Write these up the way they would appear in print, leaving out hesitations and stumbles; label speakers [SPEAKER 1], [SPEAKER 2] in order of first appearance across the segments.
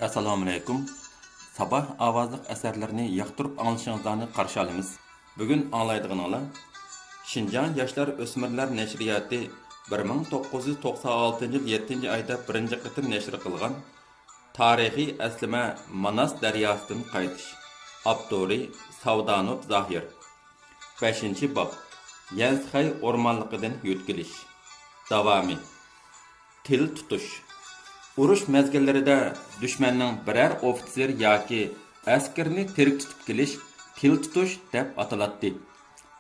[SPEAKER 1] Assalomu alaykum. Sabah ovozli asarlarni yoqtirib anglashingizni qarshi olamiz. Bugun anglaydiganlar Shinjang yoshlar o'smirlar nashriyati 1996 yil 7-oyda birinchi qitim nashr qilgan tarixiy aslima Manas daryosidan qaytish. Avtori Savdanov Zohir. 5-bob. Yalsxay o'rmonligidan yutkilish. Davomi. Til tutish. Urush mezgillarida dushmanning biror ofitser yoki askarni tirik tutib kelish til tutish deb ataladi.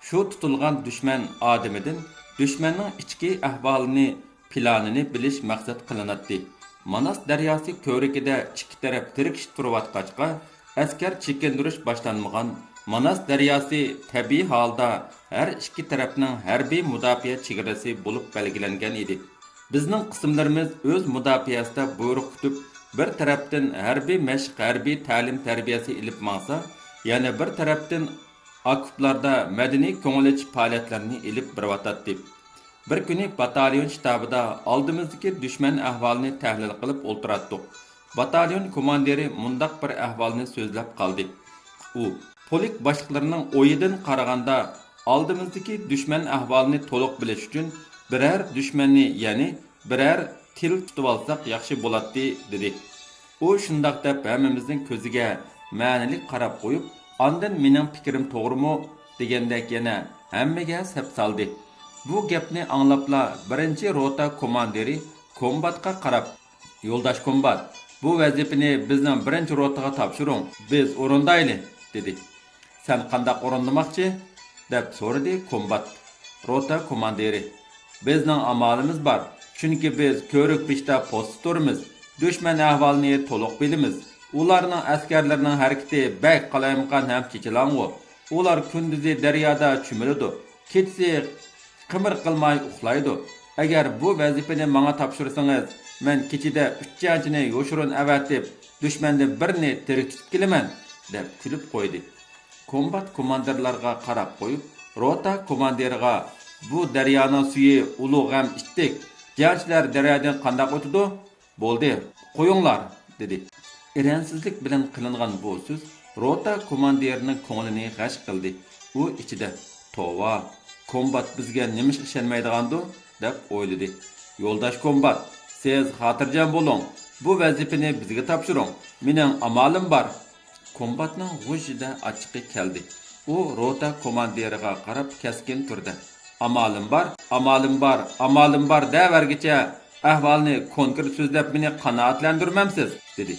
[SPEAKER 1] Shu tutilgan dushman odamidan dushmanning ichki ahvolini, planini bilish maqsad qilinadi. Manas daryosi ko'rikida ikki taraf tirikishib turayotgachqa askar chekindirish boshlanmagan. Manas daryosi tabiiy holda har ikki tarafning harbiy mudofaa chegarasi bo'lib belgilangan edi. Bizning qismlarimiz o'z mudofaasida buyruq kutib, bir tarafdan harbiy mashq, harbiy ta'lim tarbiyasi ilib maqsa, yana bir tarafdan okuplarda madaniy ko'ngilchi faoliyatlarni ilib boryotdi. Bir kuni batalyon shtabida oldimizdagi dushman ahvolini tahlil qilib o'ltiratdik. Batalyon komandiri mundaq bir ahvolni so'zlab qoldi. U polik boshliqlarining o'yidan qaraganda oldimizdagi dushman ahvolini to'liq bilish uchun biror dushmanni, ya'ni biror til tutib olsak yaxshi bo'ladi dedi. U shundoq deb hammamizning ko'ziga ma'nilik qarab qo'yib, "Ondan mening fikrim to'g'rimi?" degandek yana hammaga sap soldi. Bu gapni anglabla birinchi rota komandiri kombatga qarab, "Yo'ldosh kombat, bu vazifani bizning birinchi rotaga topshiring, biz o'rindayli" dedi. "Sen qanday o'rindamoqchi?" deb so'radi kombat rota komandiri. "Bizning amalimiz bor. Chunki biz ko'rik pishda post turimiz. Dushman ahvolini to'liq bilamiz. Ularning askarlarining harakati bak qalayimqon ham kechilangu. Ular kunduzi daryoda cho'miladi. Kechsi qimir qilmay uxlaydi. Agar bu vazifani menga topshirsangiz, men kechida 3 janchini yo'shirin avatib, dushmandan birini tirik tutib kelaman" deb kulib qo'ydi. Kombat komandirlarga qarab qo'yib, rota komandiriga "Bu daryoning suyi ulug' ham itdik. Janchlar daryodan qanday o'tadi? Bo'ldi, qo'yinglar" dedi. Eransizlik bilan qilingan bu so'z rota komandirining ko'nglini g'ash qildi. U ichida "Tova, kombat bizga nima ishonmaydigandi" deb o'yladi. "Yo'ldosh kombat, siz xotirjam bo'ling. Bu vazifani bizga topshiring. Mening amalim bor." Kombatning g'ujida ochiqi keldi. U rota komandiriga qarab keskin turdi. "Amalim bor, amalim bor, amalim bor davargacha ahvolni konkret so'zlab meni qanoatlantirmamsiz" dedi.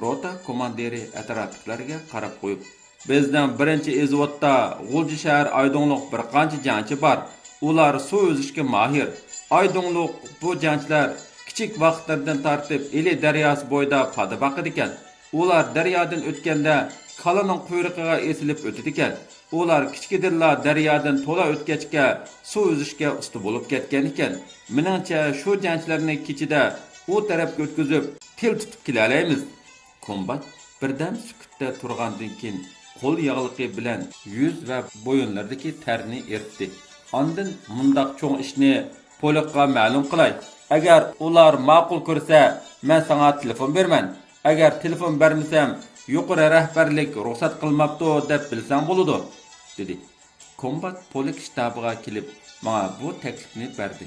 [SPEAKER 1] Rota komandiri atrofdagilarga qarab qo'yib, "Bizning birinchi ezvotda G'ulji shahar Aydonliq bir qancha jangchi bor. Ular suv o'zishga mahir. Aydonliq bu jangchilar kichik vaqtlardan tortib Eli daryosi bo'yida pada baqid ekan. Ular daryodan o'tganda kalaning quyruqiga esilib o'tadi ekan. Ular kichkidilla daryodan to'la o'tgachga suv o'zishga usta bo'lib ketgan ekan. Meningcha shu jangchilarni kechida u tarafga o'tkazib, til tutib kelalaymiz." Kombat birdan sukutda turgandan keyin qo'l yog'liqi bilan yuz va bo'yinlardagi tarni ertdi. Ondan "Mundaq cho'ng ishni polikqa ma'lum qilay. Agar ular ma'qul ko'rsa, men senga telefon berman. Agar telefon bermasam, yuqori rahbarlik ruxsat qilmabdi deb bilsang bo'ladi" dedi. Kombat polik shtabiga kelib, menga bu taklifni berdi.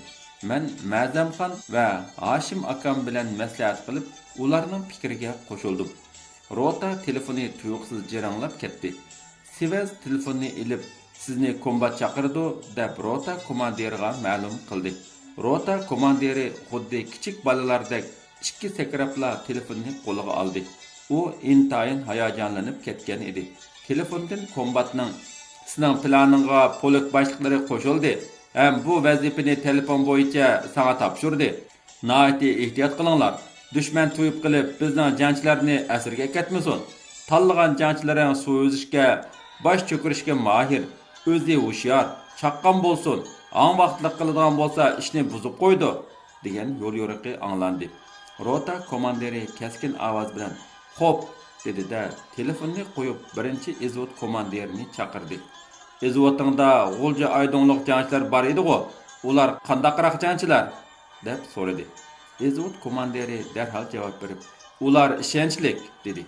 [SPEAKER 1] Men Ma'zamxon va Hashim akam bilan maslahat qilib, ularning fikriga qo'shildim. Rota telefoni tuyuqsiz jiranglab ketdi. Sivas telefonni ilib, "Sizni kombat chaqirdi" deb rota komandiriga ma'lum qildi. Rota komandiri xuddi kichik bolalardek ikki sakrabla telefonni qo'liga oldi. U intayin hayajonlanib ketgan edi. Telefondan kombatning "Sizning planingga polik boshliqlari qo'shildi. Ham bu vazifani telefon bo'yicha senga topshirdi. Nihoyatda ehtiyot qilinglar. Dushman tuyib qilib bizning jangchilarni asirga ketmasin. Tanlagan jangchilaring suv o'zishga, bosh cho'kirishga mahir, o'zi hushyor, chaqqon bo'lsin. Ang vaqtlik qiladigan bo'lsa ishni buzib qo'ydi" degan yo'l yo'riqi anglandi. Rota komandiri keskin ovoz bilan "Xo'p" dedi-da, telefonni qo'yib birinchi ezvot komandirini chaqirdi. "Ezvotingda G'ulji Aydonliq jangchilar bor edi-ku. Ular qanday qiraq jangchilar?" deb so'radi. Ezvot komandiri derhal javob berib, Ular ishonchlik, dedi.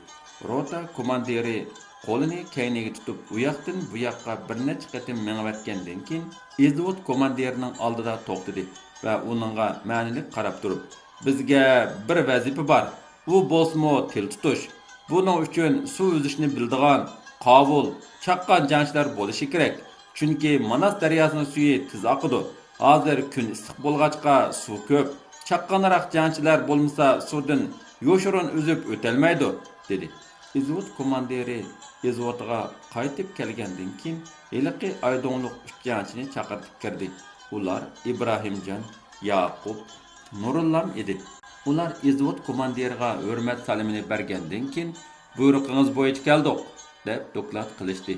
[SPEAKER 1] Rota komandiri qo'lini kayniga tutib, u yoqdan bu yoqqa bir necha qatim meng'ayotgandan keyin Izvod komandirining oldida to'xtadi va uningga ma'nilik qarab turib, bizga bir vazifa bor. U bo'lsa til tutish. Buning uchun suv uzishni bildigan, qovul, chaqqan jangchilar bo'lishi kerak. Chunki Manas daryosining suvi tez oqidi. Hozir kun issiq bo'lg'achqa suv ko'p. Chaqqanroq jangchilar bo'lmasa suvdan yo'shirin uzib o'tolmaydi, dedi. Izvod komandiri Izvodga qaytib kelgandan keyin heliqi aydonliq 3 jangchini chaqirib kirdi. Ular Ibrohimjon, Yaqub, Nurullam edi. Ular Izvod komandiriga hurmat salamini bergandan keyin buyruqingiz bo'yicha keldik, deb doklad qilishdi.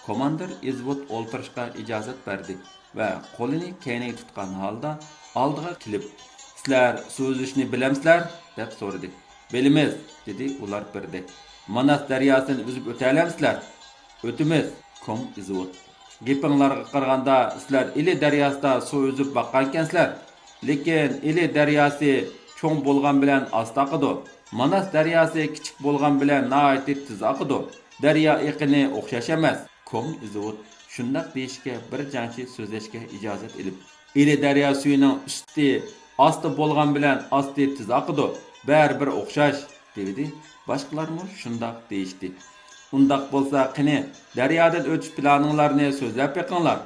[SPEAKER 1] Komandir Izvod o'ltirishga ijozat berdi va qo'lini kayniga tutgan holda oldiga kelib, sizlar so'zlashni bilamsizlar, deb so'radi. Bilamiz, dedi ular birde. Manas daryosini uzib o'talamsizlar? O'timiz, kom Izvod. Gapinglarga qaraganda sizlar Ili daryosida suv uzib boqqansizlar. Lekin Ili daryosi cho'ng bo'lgan bilan asta oqidi. Manas daryosi kichik bo'lgan bilan nihoyat tez oqidi. Daryo eqini o'xshash emas. Kom Izvod shundaq deyishga bir jangchi so'zlashga ijozat olib, Ili daryo suyining usti osti bo'lgan bilan osti tez oqidi. Baribir o'xshash, dedi. Boshqalarmi shundaq deyishdi. Undaq bo'lsa, qani daryodan o'tish planinglarni so'zlab beqinglar.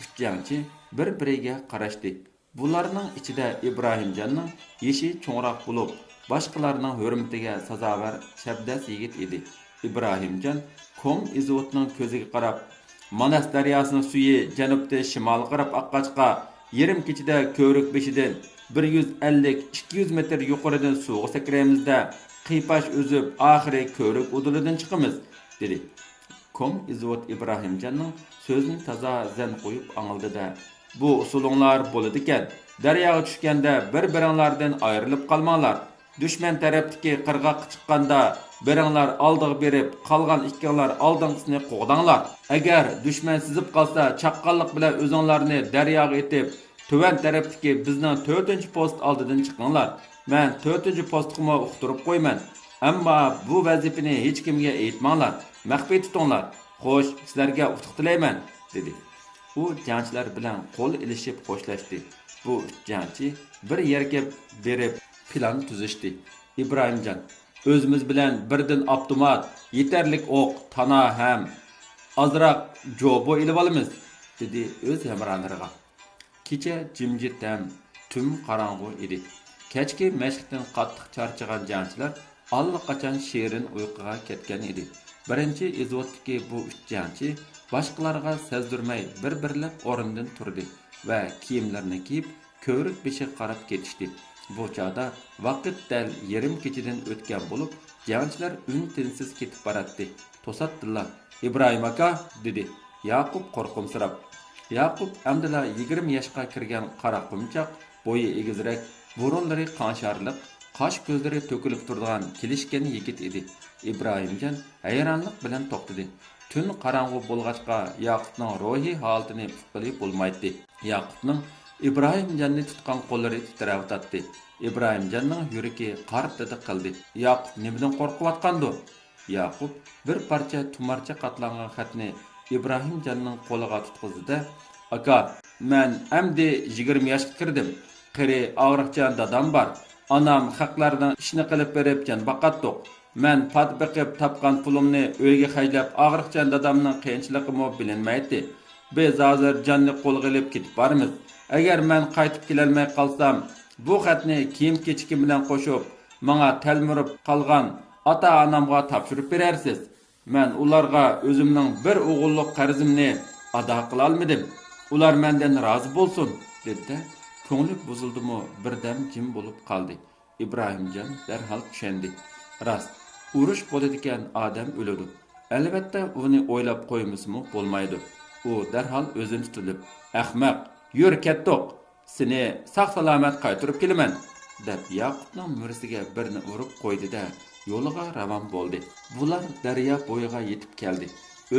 [SPEAKER 1] Uch jangchi bir-biriga qarashdi. Bularning ichida Ibrohimjonning yeshi cho'ngroq bo'lib, boshqalarning hurmatiga sazovor shabdas yigit edi. Ibrohimjon kom Izvodning ko'ziga qarab, Manas daryosining suvi janubda shimolga qarab oqqachqa, yarim kechida ko'rik beshidan 150-200 metr yuqoridan suvga sakraymizda qiypash o'zib oxiri ko'rik udulidan chiqamiz, dedi. Kom Izvod Ibrohimjonning so'zini toza zan qo'yib angladi-da, bu usulinglar bo'ladi ekan. Daryoga tushganda bir-biringlardan ayrilib qolmanglar. Dushman tarafdagi qirg'oqqa chiqqanda biringlar oldiga berib, qolgan ikkinglar oldingisini qo'g'danglar. Agar dushman sizib qolsa, chaqqonlik bilan o'zinglarni daryoga etib, tuvan tarafdagi bizning 4-post oldidan chiqinglar. Men 4-postni uqtirib qo'yman. Ammo bu vazifani hech kimga aytmanglar. Maxfiy tutinglar. Xo'sh, sizlarga utuq tilayman, dedi. U jangchilar bilan qo'l ilishib xo'shlashdi. Bu jangchi bir yerga berib plan tuzishdi. Ibrohimjon, o'zimiz bilan birdan avtomat, yetarlik o'q, tana ham ozroq jobo ilib olamiz, dedi o'z hamrohlariga. Kecha jimjit ham tun qorong'u edi. Kechki mashqdan qattiq charchagan jangchilar allaqachon shirin uyquga ketgan edi. Birinchi Izvoddagi bu uch jangchi boshqalarga sezdirmay bir-birlab o'rnidan turdi va kiyimlarini kiyib ko'rik beshiga qarab ketishdi. Bu chog'da vaqt dal yarim kechadan o'tgan bo'lib, jangchilar un-tinsiz ketib boradi. To'satdilar. Ibrohim aka, dedi Yaqub qo'rqimsirab. Yaqub amdila 20 yoshga kirgan qora qumchoq, bo'yi egizrak, burunlari qansharliq, qosh ko'zlari to'kilib turgan kelishgan yigit edi. Ibrohimjon hayronlik bilan to'xtadi. Tun qorong'u bo'lg'achqa Yaqubning ruhiy holatini qilib bo'lmaydi. Yaqubning Ibrohimjonni tutgan qo'llari titrab tatdi. Ibrohimjonning yuragi qartidi qildi. Yaqub nimadan qo'rqayotgandi? Yaqub bir parcha tumarcha qatlangan xatni Ibrohimjonning qo'liga tutqizdi. Aka, men amdi 20 yoshga kirdim. Qiri og'riqchan dadam bor. Anam haqlardan ishni qilib berib jan baqatdiq. Men pat biqib topgan pulimni uyga xajlab og'riqchan dadamning qiyinchiligimi bilinmaydi. Biz hozir jonni qo'lga olib ketib boramiz. Agar men qaytib kelolmay qolsam, bu xatni kiyim-kechkim bilan qo'shib, menga talmurib qolgan ota-onamga topshirib berarsiz. Men ularga o'zimning bir o'g'illik qarzimni ado qila olmadim. Ular mendan rozi bo'lsin, dedi. Ko'ngli buzildimi, birdan jim bo'lib qoldi. Ibrohimjon darhol tushundi. Rost, urush bo'ladigan odam o'ladi. Albatta uni o'ylab qo'ymasmi bo'lmaydi. U darhol o'zini tutib, "Ahmoq, yur ketdik. Seni sog'-salomat qaytarib kelaman", deb Yaqubning murisiga birini urib qo'ydi-da, yo'liga ravon bo'ldi. Bular daryo bo'yiga yetib keldi.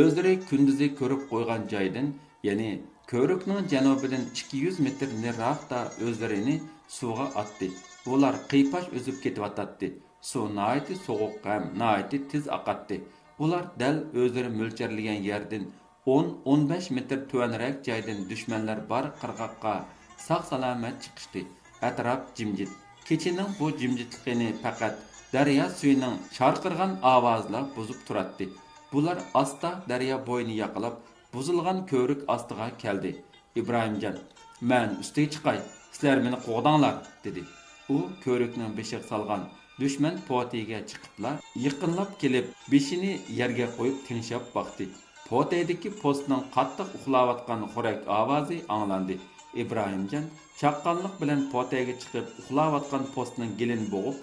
[SPEAKER 1] O'zlari kunduzi ko'rib qo'ygan joydan, ya'ni ko'rikning janubidan 200 metr nariroqda o'zlarini suvga otdi. Ular qiypash o'zib ketyotdi. Su nayeti soğuk hem nayeti tiz aqatdi. Ular dal özleri mölçerligen yerden 10-15 metr tüvenrek jaydan düşmanlar bar qırğaqqa sağ salamet çıkıştı. Etraf jimjit. Keçinin bu jimjitligini faqat daryo suyunun sharqirgan ovozla buzib turatdi. Bular asta daryo bo'yini yaqilab, buzilgan ko'rik ostiga keldi. İbrahimjon, "Men ustiga chiqay, sizlar meni qo'g'danglar", dedi. U ko'rikning beshiq salgan düşman potiga chiqiblar, yaqinlab kelib, beshini yerga qo'yib tinchab baqdi. Potaydagi postning qattiq uxlayotgan xo'rak ovozi anglandi. İbrahimjon chaqqanlik bilan potayga chiqib, uxlayotgan postning gilini bo'g'ib,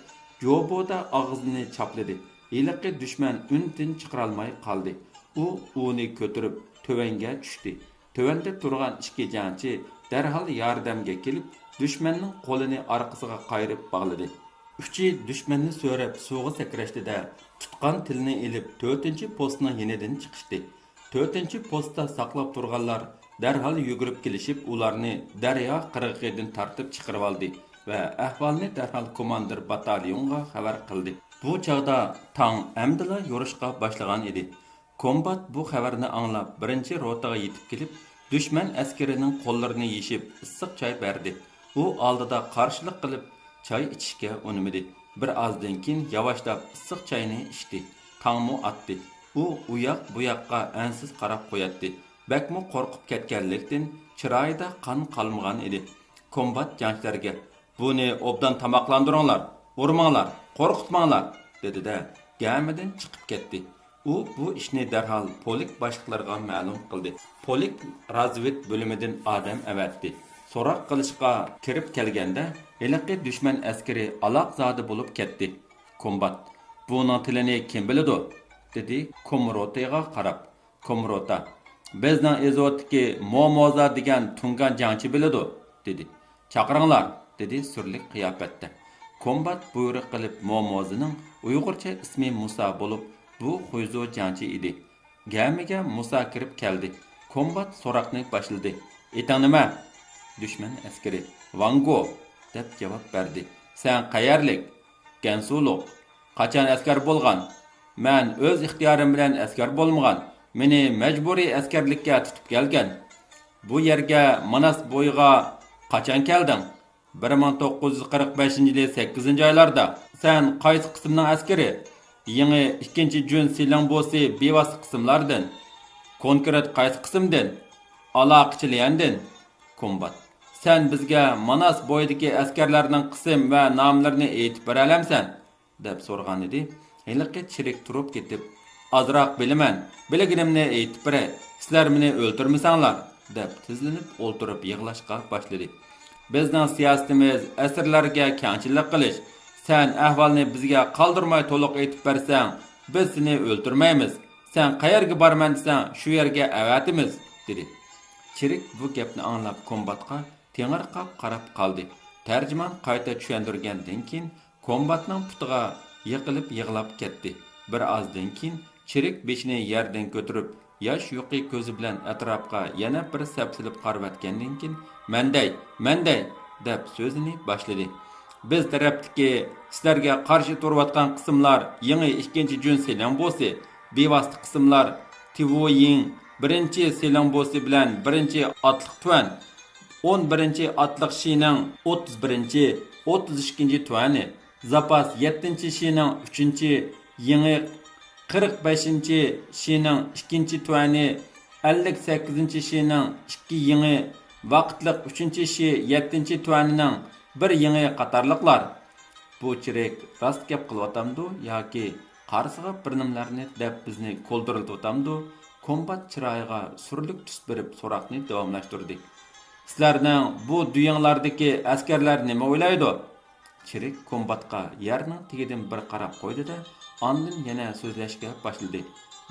[SPEAKER 1] jo'boda og'zini chapladi. Iliqi düşman untin chiqarolmay qoldi. U uni ko'tarib tövanga tushdi. Tövanda turgan ikki jangchi darhol yordamga kelib, düşmanning qo'lini orqasiga qayirib bog'ladi. Uchi düşmanni so'rab suvga sakrashdida tutgan tilni ilib 4-postning yenidan chiqishdi. 4-postda saqlab turganlar darhol yugurib kelishib, ularni daryo qirg'idan tartib chiqarib oldi va ahvolni darhol komandir batalyonga xabar qildi. Bu chaqda tang amdila yurishga boshlagan edi. Kombat bu xabarni anglab, birinchi rotaga yetib kelib, düşman askarining qo'llarini yeshib, issiq choy berdi. U oldida qarshilik qilib, choy ichishga unimidi. Bir ozdan keyin yavaşlab issiq choyni ichdi. Tangmu atdi. U uyoq bu yoqqa ansiz qarab qo'yatdi. Bakmu qo'rqib ketganlikdan chiroyida qon qolmagan edi. Kombat jangchilarga, "Buni obdan tamoqlandiringlar, urmanglar, qo'rqitmanglar", dedi-de, gamidan chiqib ketdi. U bu ishni darhol polik boshliqlariga ma'lum qildi. Polik razvet bo'limidan odam avatdi. So'roq qilishga kirib kelganda, iliqi düşman askari aloqzodi bo'lib ketdi. Kombat, "Buning tilini kim biladi?" dedi Komrotaga qarab. Komrota, "Bizning ezotdagi Momoza degan tungan jangchi biladi", dedi. "Chaqiringlar", dedi surlik qiyofatda. Kombat buyruq qilib Momozining Uyg'urcha ismi Musa bo'lib, bu Xuyzo jangchi edi. Gamiga Musa kirib keldi. Kombat so'roqni boshladi. "Etang nima?" Düşman askari "Vango" deb javob berdi. "Sen qayerlik?" "Gansuliq." "Qachon askar bo'lgan?" "Men o'z ixtiyorim bilan askar bo'lmagan. Meni majburiy askarlikka tutib kelgan." "Bu yerga Manas bo'yiga qachon kelding?" 1945-yil 8-oylarda. "Sen qaysi qismning askari?" "Yangi 2-jun Selambosi bevosita qismlardan." "Konkret qaysi qismdan?" "Aloqachilardan." Kombat, "Sen bizga Manas bo'yidagi askarlarning qism va nomlarini aytib bera olamsan?" deb so'ragan edi. Hiliqi chirik turib ketib, "Azroq bilaman, bilganimni aytib beray. Sizlar meni o'ltirmasanglar", deb tizlanib o'ltirib yig'lashga boshladi. "Bizning siyosatimiz asirlarga kengchilik qilish. Sen ahvolni bizga qoldirmay to'liq aytib bersang, biz seni o'ltirmaymiz. Sen qayerga borman desang, shu yerga avatimiz", dedi. Chirik bu gapni anglab kombatga tengirqab qarab qoldi. Tarjimon qayta tushundirgandan keyin kombatning putiga yiqilib yig'lab ketdi. Bir ozdan keyin chirik beshini yerdan ko'tarib, yosh yo'qi ko'zi bilan atrofga yana bir sapsilib qarayotgandan keyin "Menday" deb so'zini boshladi. "Biz tarafdagi sizlarga qarshi turayotgan qismlar yangi 2-jun Selambosi, bevosita qismlar Tivoyin 1-Selambosi bilan 1-otliq tuvan, 11-otliq shining 31, 32 tuvani, zapas 7-shining 3, yangi 45 shining 2 tuvani, 58-shining 2 yangi, vaqtliq 3-shi 7 tuvanining 1 yangi qatorliqlar." Bu chirik rost gap qilyapti yoki qarsiga bir nimlarni deb bizni qo'ldirildi? Kombat chiroyiga surlik tus berib so'roqni davomlashtirdi. "Sizlarning bu duyanglardagi askarlar nima o'ylaydi?" Chirik kombatga yerning tegidan bir qarab qo'ydi-da, ondan yana so'zlashga boshladi.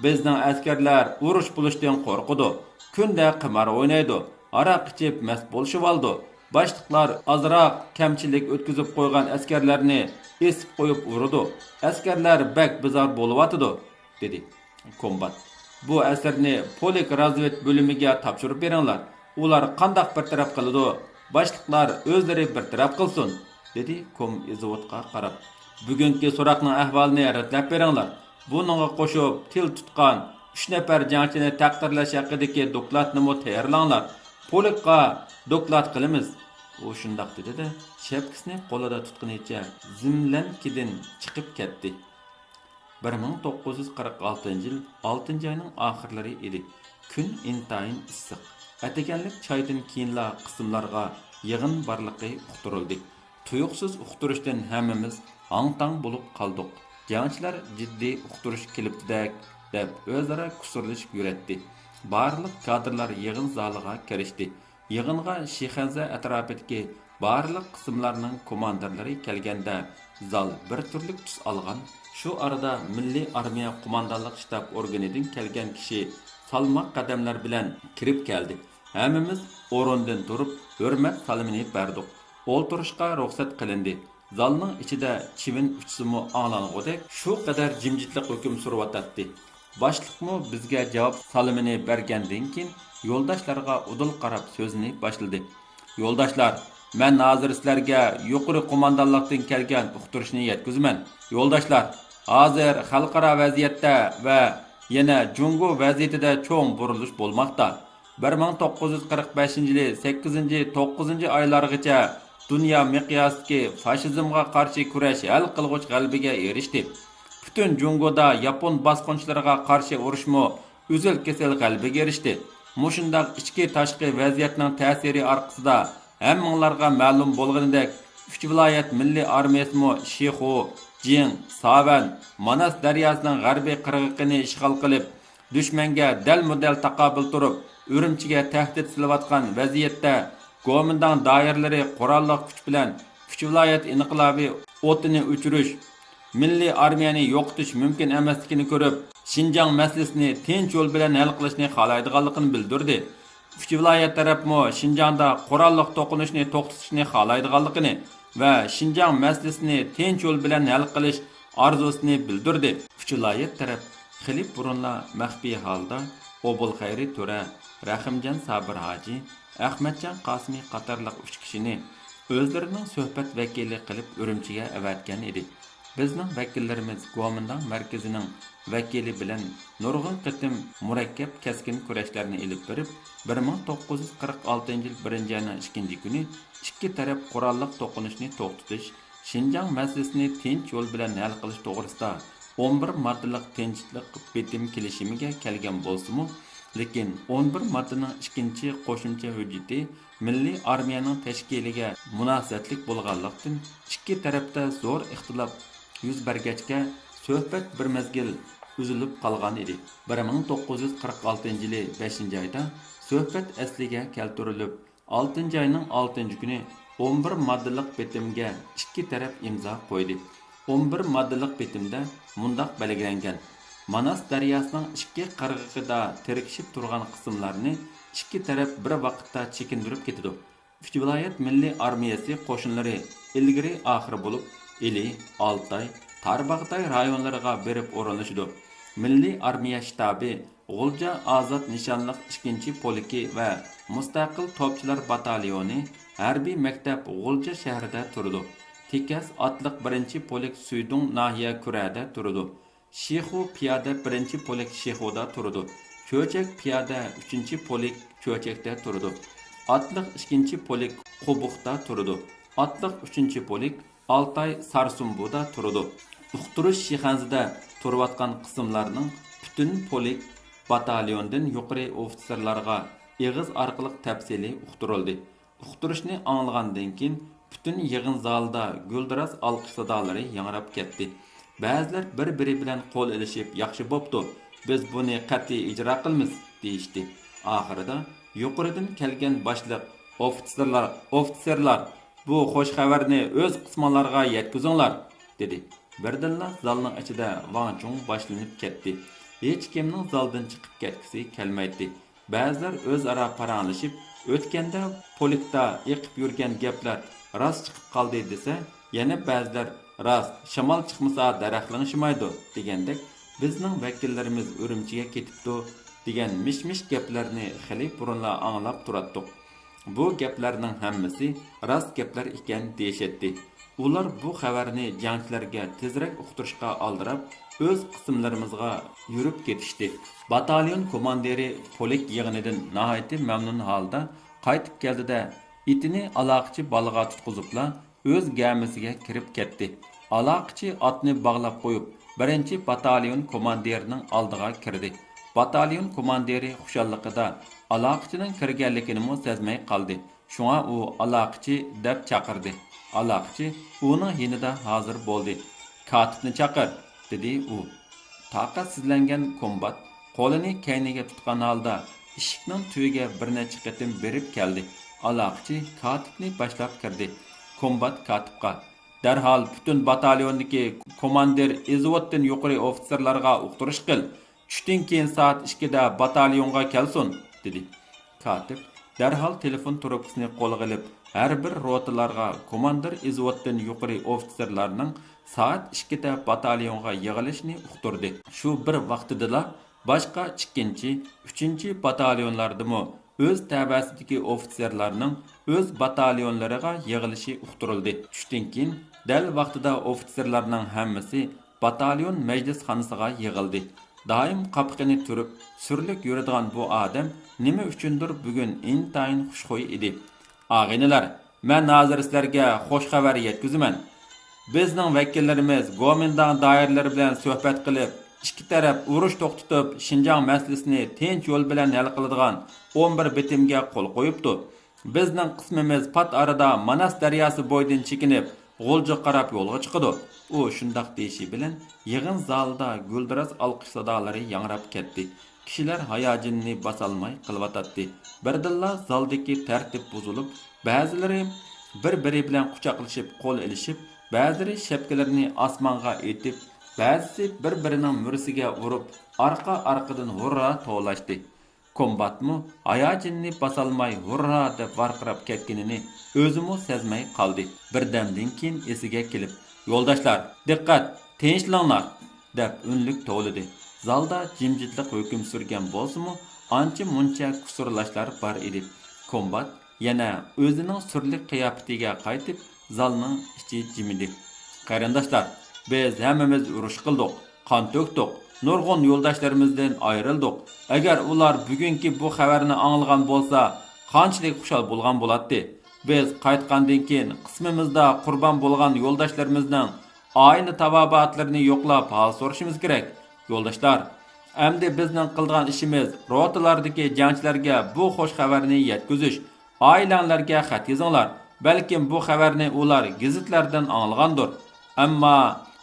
[SPEAKER 1] "Bizning askarlar urush bo'lishdan qo'rqadi. Kunda qimar o'ynaydi, aroq ichib mast bo'lishib oldi. Boshliqlar azroq kamchilik o'tkazib qo'ygan askarlarni esib qo'yib urdi. Askarlar bak bizar bo'lyotdi", dedi. Kombat, "Bu asarni polik razvet bo'limiga topshirib beringlar. Ular qandoq bir taraf qiladi? Boshliqlar o'zlari bir taraf qilsin", dedi izvodga qarab. Bugungi so'roqning ahvolini ratlab beringlar. Buningga qo'shib til tutgan 3 nafar jangchini taqdirlash haqidagi dokladni tayyorlanglar. Polikqa doklad qilamiz. U shundoq dedi-da, shapkasini qo'lida tutganicha zimlankidan chiqib ketdi. 1946 yil 6-oyning oxirlari edi. Kun intayin issiq. Ataganlik choydan keyinla qismlarga yig'in barliqi uqtirildi. Tuyuqsiz uqtirishdan hammamiz hang-tang bo'lib qoldik. Jangchilar jiddiy uqtirish kelibdi deb o'zaro kusurlashib yuratdi. Barliq kadrlar yig'in zaliga kirishdi. Yig'inga Shixanza atrofidagi barliq qismlarning komandirlari kelganda zal bir turlik tus olgan. Shu arada Milliy armiya qo'mondonlik shtab organidan kelgan kishi salmoq qadamlar bilan kirib keldi. Hammamiz o'rindan turib hurmat salomini berdik. O'ltirishga ruxsat qilindi. Zalning ichida chivin uchsimi anglangudek shu qadar jimjitlik hukm surayotdi. Boshliqmi bizga javob salomini bergandan keyin yo'ldoshlarga udul qarab so'zini boshladi. Yo'ldoshlar, men hozir sizlarga yuqori qo'mondonlikdan kelgan uqtirishni yetkazman. Yo'ldoshlar, hozir xalqaro vaziyatda va yana Jungo vaziyatida cho'ng burilish bo'lmoqda. 1945-yili 8-9 oylargacha dunyo miqyosidagi fashizmga qarshi kurash hal qilg'uch g'alabaga erishdi. Butun Jungoda Yapon bosqinchilariga qarshi urushmo uzil kesel g'alabaga erishdi. Mushundaq ichki tashqi vaziyatning ta'siri orqasida hammanglarga ma'lum bo'lganidek 3 viloyat milliy armiyasimi Shixu, Jing, Savan, Manas daryosining g'arbiy qirg'oqini ishg'ol qilib, dushmanga dal-mudal taqobil turib, Urumchiga tahdid silayotgan vaziyatda Gomindan doiralari qurolli kuch bilan 3 viloyat inqilobiy o'tini o'chirish, milliy armiyani yo'qotish mumkin emasligini ko'rib, Xinjiang masalasini tinch yo'l bilan hal qilishni xohlaydiganligini bildirdi. 3 viloyat tarafmo Xinjiangda qurolli to'qinishni to'xtatishni xohlaydiganligini va Xinjiang masalasini tinch yo'l bilan hal qilish orzusini bildirdi. 3 viloyat taraf xilib burunla maxfiy holda Obul Xayri To'ra, Rahimjon Sabir Hoji, Ahmadjon Qosimi qatorliq 3 kishini o'zlarining suhbat vakili qilib Urumchiga avatgan edi. Bizning vakillarimiz Gomindan markazining vakili bilan nurg'un qitim murakkab kaskin kurashlarni ilib berib, 1946-yil 1-oyning 2-kuni ikki taraf qurolli to'qinishni to'xtatish, Xinjiang masalasini tinch yo'l bilan hal qilish to'g'risida 11 moddalik tinchlik bitim kelishimiga kelgan bo'lsa-mu, lekin 11 moddaning 2-chi qo'shimcha hujjati milliy armiyaning tashkiliga munosabatlik bo'lganlikdan ikki tarafda zo'r ixtilof yuz bergachga suhbat bir mezgil uzilib qolgan edi. 1946-yili 5-oyda suhbat asliga keltirilib, 6-oyning 6-kuni 11 moddalik bitimga ikki taraf imzo qo'ydi. 11 moddalik bitimda mundaq belgilangan: Manas daryosining ikki qirg'og'ida tirkishib turgan qismlarni ikki taraf bir vaqtda chekindirib ketadi. 3 viloyat milliy armiyasi qo'shinlari ilgari oxir bo'lib, Ili, Altay, Tarbag'day rayonlariga berib o'rinlashdi. Milliy armiya shtabi G'ulja Azod nishonliq 2-poliki va Mustaqil topchilar batalyoni harbiy maktab G'ulja shahrida turdi. Tekas otliq 1-polik Suydung nahiya kurada turdi. Shixu piyoda 1-polik Shixuda turdi. Cho'chak piyoda 3-polik Cho'chakda turdi. Otliq 2-polik Qubuqda turdi. Otliq 3-polik Altay Sarsumbuda turdi. Uqtirish Shixanzida turayotgan qismlarning butun polik batalyondan yuqori ofitserlarga eg'iz orqali tafsiliy uqtirildi. Uqtirishni anglagandan keyin butun yig'in zalida guldiras alqish sadolari yangrab ketdi. Ba'zilar bir-biri bilan qo'l ilishib, "Yaxshi bo'pti, biz buni qat'iy ijro qilamiz" deyishdi. Oxirida yuqoridan kelgan boshliq ofitserlar bu xo'sh xabarni o'z qismonlarga yetkazinglar dedi. Birdinla zalning ichida Wang Chung boshlanib ketdi. Hech kimning zaldan chiqib ketgisi kelmaydi. Ba'zilar o'zaro paranglashib, o'tganda polikda yiqib yurgan gaplar rost chiqib qoldi desa, yana ba'zilar rost, shamol chiqmasa daraxtlanishmaydi degandek, bizning vakillarimiz Urumchiga ketibdi degan mish-mish gaplarni xili burunla anglab turatdik. Bu gaplarning hammasi rost gaplar ekan deyishatdi. Ular bu xabarni jangchilarga tezroq uqtirishga aldirab, o'z qismlarimizga yurib ketishdi. Batalyon komandiri polik yig'inidan nihoyatda mamnun holda qaytib keldida itini aloqachi bolaga tutqizibla o'z gamisiga kirib ketdi. Aloqachi otni bog'lab qo'yib, birinchi batalyon komandirining oldiga kirdi. Batalyon komandiri xushalliqida aloqachining kirganligini sezmay qoldi. Shunga u aloqachi deb chaqirdi. Aloqachi uning yonida hozir bo'ldi. Katibni chaqir, dedi u. Taqatsizlangan kombat qo'lini kayniga tutgan holda eshikning tuyiga bir necha qatim berib keldi. Aloqachi katibni boshlab kirdi. Kombat katibga darhol butun batalyondagi komandir izvoddan yuqori ofitserlarga uqtirish qil. Tushdan keyin soat 2 da batalyonga kelsin, dedi. Katib darhol telefon trubkasini qo'lga olib, har bir rotalarga komandir izvoddan yuqori ofitserlarning soat 2 da batalyonga yig'ilishini uqtirdi. Shu bir vaqtida boshqa 2-chi, 3-chi batalyonlardimi o'z tabasidagi ofitserlarning o'z batalyonlariga yig'ilishi uqtirildi. Tushdan keyin dal vaqtida ofitserlarning hammasi batalyon majlisxonasiga yig'ildi. Daim qapqini turib, surlik yuradigan bu odam nima uchundir bugun intayin xushxo'y edi. Og'aynilar, men hozir sizlarga xush xabar yetkazaman. Bizning vakillarimiz Gomindan doiralari bilan suhbat qilib, ikki taraf urush to'xtatib, Xinjiang masalasini tinch yo'l bilan hal qiladigan 11 bitimga qo'l qo'yibdi. Bizning qismimiz pat arada Manas daryosi bo'yidan chekinib, G'o'lja qarab yo'lga chiqadi. U shundoq deyishi bilan yig'in zalida guldiraz olqish sadolari yangrab ketdi. Kishilar hayajonini bosolmay qilvatadi. Birdilla zaldagi tartib buzilib, ba'zilari bir-biri bilan quchoqlashib, qo'l ilishib, ba'zilari shapkalarini osmonga etib, ba'zisi bir-birining mursiga urib, orqa-orqadan hurra to'lashdi. Kombatmu hayajonini bosolmay hurra deb varqirab ketganini o'zimi sezmay qoldi. Birdamdan keyin esiga kelib, "Yo'ldoshlar, diqqat, tinchlaninglar!" deb unlik to'lidi. Zalda jimjitlik hukm surgan bo'lsa-mu, ancha-muncha kusurlashlar bor edi. Kombat yana o'zining surlik qiyofatiga qaytib, zalning ichi jimidi. "Qarindoshlar, biz hammamiz urush qildik, qon to'kdik. Nurg'un yo'ldoshlarımızdan ayrıldık. Agar ular bugungi bu xabarni anglagan bo'lsa, qanchalik xushal bo'lgan bo'ladi. Biz qaytgandan keyin qismimizda qurbon bo'lgan yo'ldoshlarımızning ayni tabobatlarini yo'qlab hol so'rashimiz kerak. Yo'ldoshlar, endi bizning qilgan ishimiz rotalardagi jangchilarga bu xush xabarni yetkazish. Oilalarga xat yozinglar. Balkim bu xabarni ular gazetlardan anglagandir. Ammo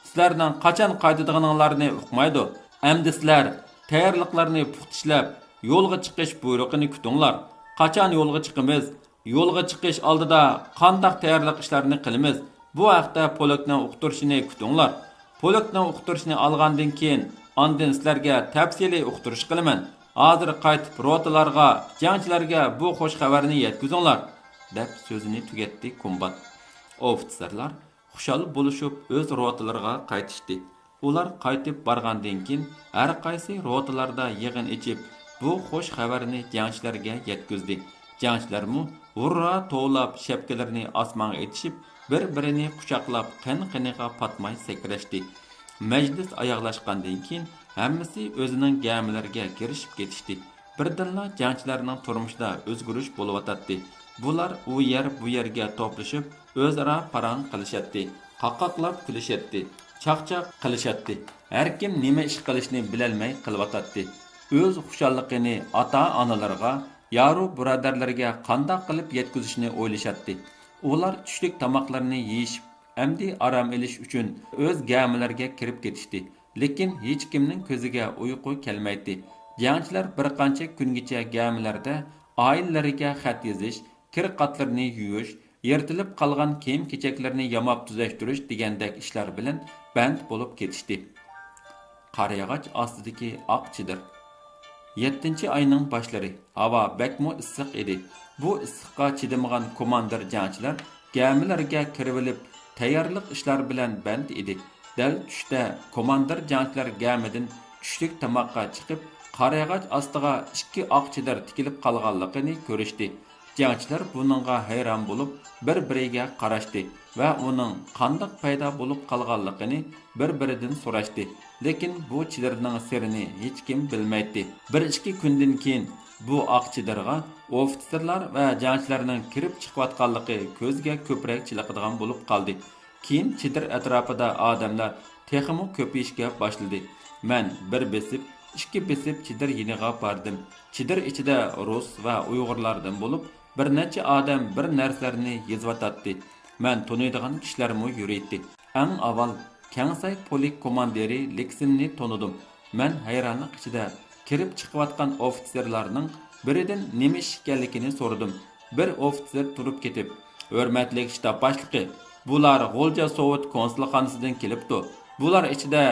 [SPEAKER 1] sizlarning qachon qaytadiganinglarni uqmaydi. Endi sizlar tayyorliqlarni puxtishlab, yo'lga chiqish buyrug'ini kutinglar. Qachon yo'lga chiqamiz? Yo'lga chiqish oldida qanday tayyorlik ishlarini qilamiz? Bu haqda polkning uqtirishini kutinglar. Polkning uqtirishini olgandan keyin ondan sizlarga tafsiliy uqtirish qilaman. Hozir qaytib rotalarga, jangchilarga bu xush xabarni yetkazinglar, deb so'zini tugatdi kombat. Ofitserlar xushal bo'lishib o'z rotalarga qaytishdi. Ular qaytib borgandan keyin har qaysi rotalarda yig'in ichib, bu xush xabarni jangchilarga yetkazdi. Jangchilarmu hurra to'lab shapkalarini osmonga etishib, bir-birini quchoqlab qin-qiniga patmay sakrashdi. Majlis oyoqlashgandan keyin hammasi o'zining gamilariga kirishib ketishdi. Birdinla jangchilarning turmushida o'zgarish bo'layotdi. Bular u yer bu yerga to'plashib, o'zaro parang qilishadi, qaqoqlab kulishadi, chaqchaq qilishadi. Har kim nima ish qilishni bilolmay qilyotadi. O'z xushalligini ota-onalarga, yaru birodarlarga qanday qilib yetkazishni o'ylashadi. Ular tushlik tomoqlarini yeyishib, amdi aram elish uchun o'z gamilariga kirib ketishdi. Lekin hech kimning ko'ziga uyqu kelmaydi. Jangchilar bir qancha kungacha gamilarda oilalariga xat yozish, kir qatlarini yuvish, yirtilib qolgan kiyim-kechaklarni yamab tuzashtirish degandek ishlar bilan band bo'lib ketishdi. Qarayag'och ostidagi oq chidir. 7-oyning boshlari. Havo bakmo issiq edi. Bu issiqqa chidamagan komandir jangchilar gamilarga kirib olib, tayyorlik ishlar bilan band edi. Dal tushda komandir jangchilar gamidan tushlik tomoqqa chiqib, qarayag'och ostiga 2 oq chidir tikilib qolganligini ko'rishdi. Jangchilar buningga hayron bo'lib, bir-biriga qarashdi va uning qanday paydo bo'lib qolganligini bir-biridan so'rashdi. Lekin bu chidirning sirini hech kim bilmaydi. 1-2 kundan keyin bu oq chidirga ofitserlar va jangchilarning kirib chiqayotganligi ko'zga ko'proq chiliqadigan bo'lib qoldi. Keyin chidir atrofida odamlar texmi ko'payishga boshladi. Men bir besib, ikki besib chidir yiniga bordim. Chidir ichida rus va uyg'urlardan bo'lib, bir necha odam bir narsalarni yozayotdi. Men taniydigan kishilarmi yuriydi. Eng avval Kangsay polik komandiri Leksinni tonidim. Men hayronlik ichida kirib chiqayotgan ofitserlarning biridan nima ish ekanligini so'radim. Bir ofitser turib ketib, "Hurmatli shtab boshlig'i, bular G'o'lja Sovet konsulxonasidan kelibdi. Bular ichida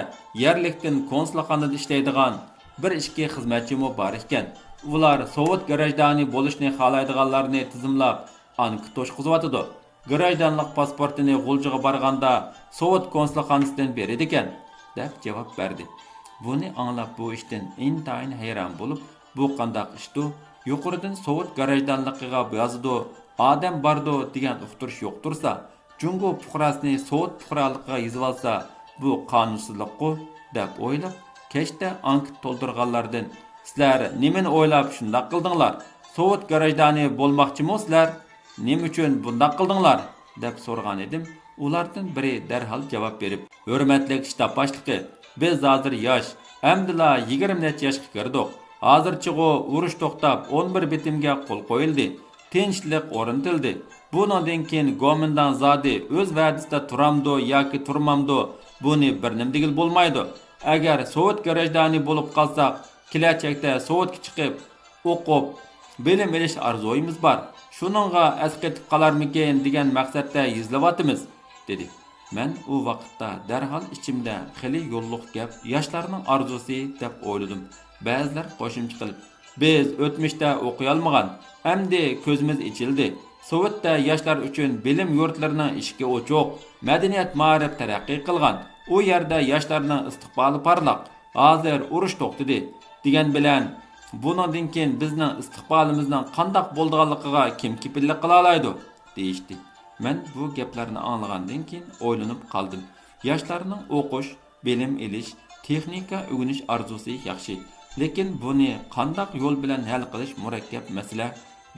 [SPEAKER 1] yerlikdan konsulxonada ishlaydigan bir ishki xizmatchimi bor ekan. Ular Sovet grajdani bo'lishni xohlaydiganlarni tizimlab, anket to'shqizayotdi. Grajdanlik pasportini G'o'ljaga borganda Sovet konsulxonasidan beradi ekan", deb javob berdi. Buni anglab bu ishdan intayin hayron bo'lib, bu qandaq ishdi? Yuqoridan Sovet garajdanligiga yozdi, odam bordi degan uqtirish yo'q tursa, Jungo fuqarosini Sovet fuqaroligiga yozib olsa, bu qonunsizlikku deb o'ylab, kechda anket to'ldirganlardan "Sizlar nimani o'ylab shunday qildinglar? Sovet garajdani bo'lmoqchimisizlar? Nima uchun bunday qildinglar?" deb so'ragan edim. Ulardan biri darhol javob berib, "Hurmatli shtab boshlig'i, biz hozir yosh, hamdila 20 necha yoshga kirdik. Hozirchigu urush to'xtab 11 bitimga qo'l qo'yildi. Tinchlik o'rnatildi. Bundan keyin go'mindan zodi o'z va'dasida turamdi yoki turmamdi, buni bir nim degil bo'lmaydi. Agar Sovet garajdani bo'lib qolsak, kelajakda Sovetga chiqib, o'qib, bilim olish orzuimiz bor. Shuningga asqetib qolarmikin degan maqsadda yozlayapmiz", dedi. Men u vaqtda darhol ichimda xili yo'lliq gap, yoshlarning orzusi deb o'yladim. Ba'zilar qo'shimcha qilib, "Biz o'tmishda o'qiy olmagan, endi ko'zimiz ichildi. Sovetda yoshlar uchun bilim yurtlarining ishga ochiq, madaniyat ma'rif taraqqiy qilgan. U yerda yoshlarning istiqboli parlaq. Hozir urush to'xtadi degan bilan bundan keyin bizning istiqbolimizning qanday bo'lganligiga kim kepillik qila oladi?" deyishdi. Men bu gaplarni anglagandan keyin o'ylanib qoldim. Yoshlarning o'qish, bilim olish, texnika o'rganish orzusi yaxshi, lekin buni qanday yo'l bilan hal qilish murakkab masala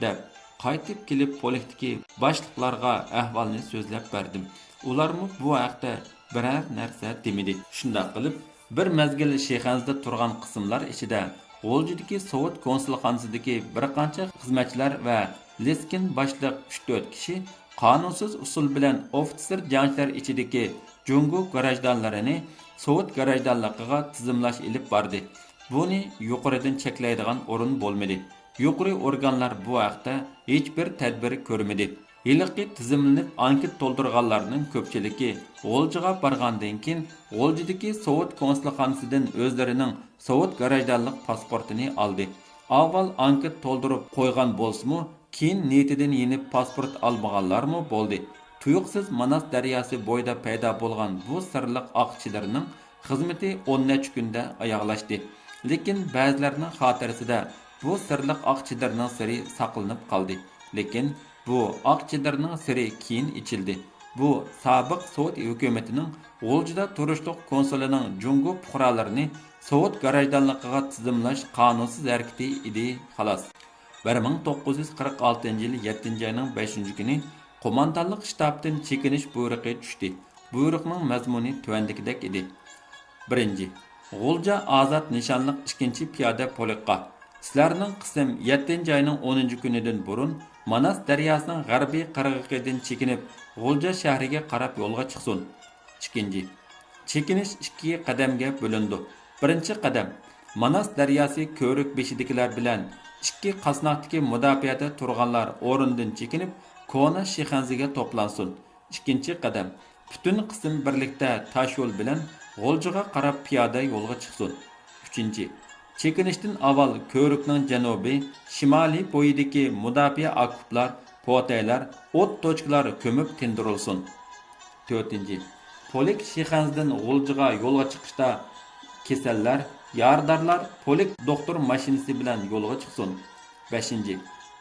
[SPEAKER 1] deb qaytib kelib politikdagi boshliqlarga ahvolni so'zlab berdim. Ularmi bu haqda biror narsa demadi. Shunday qilib, bir mazgil Shexanzda turgan qismlar ichida G'o'ljadagi Sovet konsulxonasidagi bir qancha xizmatchilar va Leskin boshliq 3-4 kishi qonunsiz usul bilan ofitser jangchilar ichidagi Jungo garajdanlarini Sovet garajdanligiga tizimlash ilib bordi. Buni yuqoridan cheklaydigan o'rin bo'lmadi. Yuqori organlar bu haqda hech bir tadbir ko'rmadi. Yiliqi tizimlanib anket to'ldirganlarning ko'pchiligi G'o'ljaga borgandan keyin G'o'ljadagi Sovet konsulxonasidan o'zlarining Sovet garajdanlik pasportini oldi. Avval anket to'ldirib qo'ygan bo'lsa-mu, keyin niyatidan yenib pasport olmaganlarmi bo'ldi. Tuyuqsiz Manas daryosi bo'yida paydo bo'lgan bu sirliq oqchilarning xizmati 10 necha kunda oyoqlashdi. Lekin ba'zilarning xotirasida bu sirliq oqchilarning siri saqlanib qoldi. Lekin bu oqchilarning siri keyin ichildi. Bu sobiq Sovet hukumatining G'o'ljada turishliq konsulining Jungo fuqarolarini Sovet garajdanligiga tizimlash qonunsiz harakati edi, xolos. 1946-yil 7-oyning 5-kuni qo'mondonlik shtabdan chekinish buyrug'i tushdi. Buyruqning mazmuni tuvandagidek edi. 1. G'o'lja ozod nishonliq 2 piyoda polikqa. Sizlarning qism 7-oyning 10-kunidan burun Manas daryosining g'arbiy qirg'iqidan chekinib, G'o'lja shahriga qarab yo'lga chiqsin. 2. Chekinish 2 qadamga bo'lindi. 1-qadam Manas daryosi ko'rik beshidagilar bilan 2 qasnoqdagi mudofaada turganlar o'rindan chekinib, Kona Shexanziga to'plansin. 2-qadam butun qism birlikda tosh yo'l bilan G'o'ljaga qarab piyoda yo'lga chiqsin. 3. Chekinishdan avval ko'rikning janubiy, shimoliy bo'yidagi mudofaa okuplar, potaylar, o't tochkalar ko'mib tindirilsin. 4. Polik Shexanzdan G'o'ljaga yo'lga chiqishda kasallar, yordamlar polik doktor mashinasi bilan yo'lga chiqsin. 5.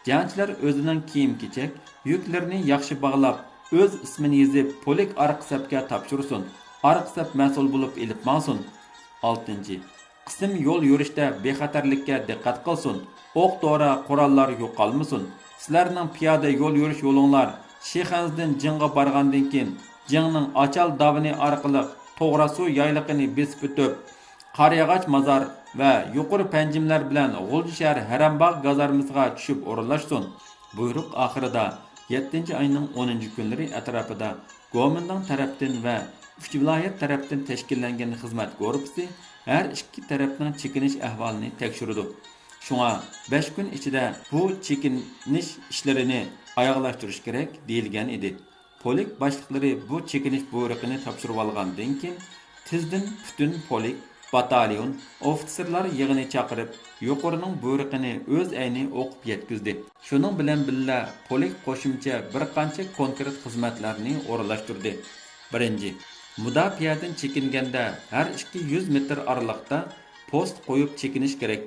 [SPEAKER 1] Jangchilar o'zining kiyim-kechak, yuklarni yaxshi bog'lab, o'z ismini yozib, polik orqa safga topshirsin. Orqa saf mas'ul bo'lib elib ma'sun. 6. Qism yo'l yurishda bexatarlikka diqqat qilsin. O'q-dori, qurollar yo'qolmasin. Sizlarning piyoda yo'l yurish yo'linglar Shexanzdan Jingga borgandan keyin Jingning Achal davini orqali To'g'rasu yayliqini besib o'tib, Qaryag'ach mazar va yuqori panjimlar bilan G'ulji shahar Harambog' gazarmasiga tushib o'rinlashsin. Buyruq oxirida 7-oyning 10-kunlari atrofida Gomindan tarafdan va 3 viloyat tarafdan tashkillangan xizmat guruhi har ikki tarafning chekinish ahvolini tekshirdi. Shunga 5 kun ichida bu chekinish ishlarini oyoqlashtirish kerak deyilgan edi. Polik boshliqlari bu chekinish buyruqini topshirib olgandan keyin tizdan butun polik batalyon ofitserlar yig'ini chaqirib, yuqorining buyruqini o'z ayni o'qib yetkazdi. Shuning bilan birga polik qo'shimcha bir qancha konkret xizmatlarni o'rinlashtirdi. 1. Mudofaadan chekinganda har 200 metr ariqda post qo'yib chekinish kerak.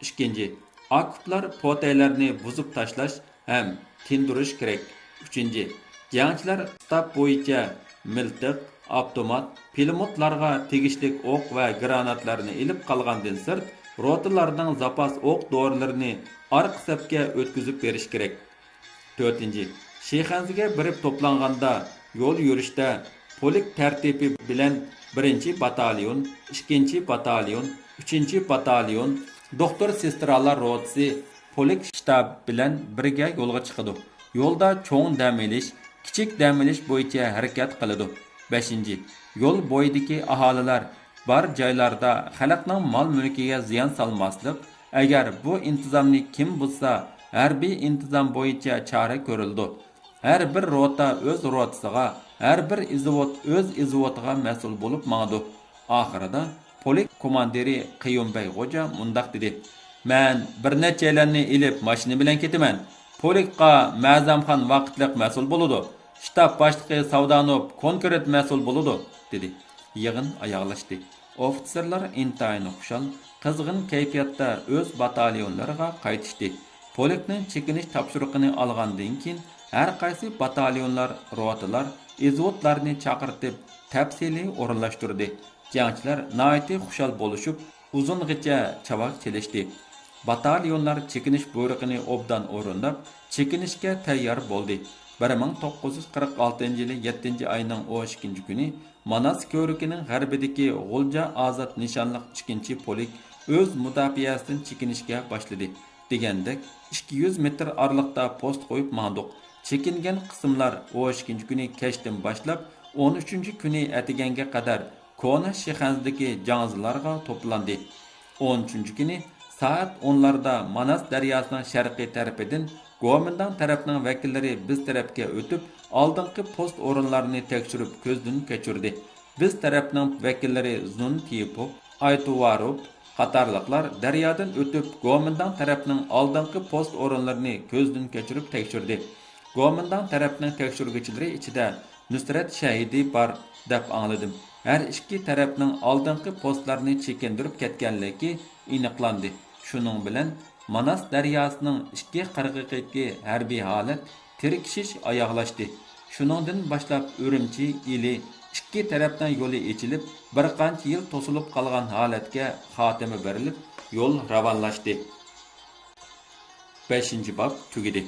[SPEAKER 1] 2. Okuplar potaylarni buzib tashlash ham tindirish kerak. 3. Jangchilar shtab bo'yicha miltiq, avtomat, pulemyotlarga tegishli o'q va granatlarni ilib qolgandan sirt, rotalarning zapas o'q dorilarini orqa safga o'tkazib berish kerak. 4. Shexanziga birib to'planganda yo'l yurishda polik tartibi bilan 1-batalyon, 2-batalyon, 3-batalyon, doktor-sestralar rotasi polik shtab bilan birga yo'lga chiqadi. Yo'lda cho'ng dam olish, kichik dam olish bo'yicha harakat qiladi. 5. Yo'l bo'yidagi aholilar bor joylarda xalqning mol-mulkiga ziyon solmaslik. Agar bu intizomni kim buzsa, harbiy intizom bo'yicha chora ko'rildi. Har bir rota o'z rotasiga, har bir izvot o'z izvotiga mas'ul bo'lib mangdi. Oxirida polik komandiri Qiyombay Xo'ja mundaq dedi: "Men bir nechalarni ilib mashina bilan ketaman. Polikqa Ma'zamxon vaqtliq mas'ul bo'ladi. Shtab boshlig'i Savdanov konkret mas'ul bo'ladi", dedi. Yig'in oyoqlashdi. Ofitserlar intayin xushal, qizg'in kayfiyatda o'z batalyonlariga qaytishdi. Polikning chekinish topshiriqini olgandan keyin har qaysi batalyonlar, rotalar, izvotlarni chaqirtib, tafsiliy o'rinlashtirdi. Jangchilar nihoyat xushal bo'lishib, uzung'icha chavoq chelishdi. Batalyonlar chekinish buyruqini obdan o'rinlab, chekinishga tayyor bo'ldi. 1946 yili 7-oyning 12 kuni Manas ko'rikining g'arbidagi G'ulja Azad nishonliq 2-polik o'z mudofaasidan chekinishga boshladi. Degandek 200 metr ariqda post qo'yib mangdiq. Chekingan qismlar 12 kuni kechdan boshlab 13 kuni atiganga qadar Kona Shexanzdagi jangzilarga to'plandi. 13 kuni soat 10larda Manas daryosining sharqiy tarafidan Gomindan tarafning vakillari biz tarafga o'tib, oldingi post o'rinlarini tekshirib ko'zdan kechirdi. Biz tarafning vakillari Zun Tiyipov, Aytuvarov qatorliqlar daryodan o'tib Gomindan tarafning oldingi post o'rinlarini ko'zdan kechirib tekshirdi. Gomindan tarafning tekshiruvchilari ichida Nusrat Shahidi bor deb angladim. Har ikki tarafning oldingi postlarni chekindirib ketganligi aniqlandi. Shuning bilan Manas daryosining ikki qirg'oqidagi harbiy holat tirkishish oyoqlashdi. Shuningdan boshlab Urumchi ili ikki tarafdan yo'li ochilib, bir qancha yil to'silib qolgan holatga xotima berilib, yo'l ravonlashdi. 5-bob tugadi.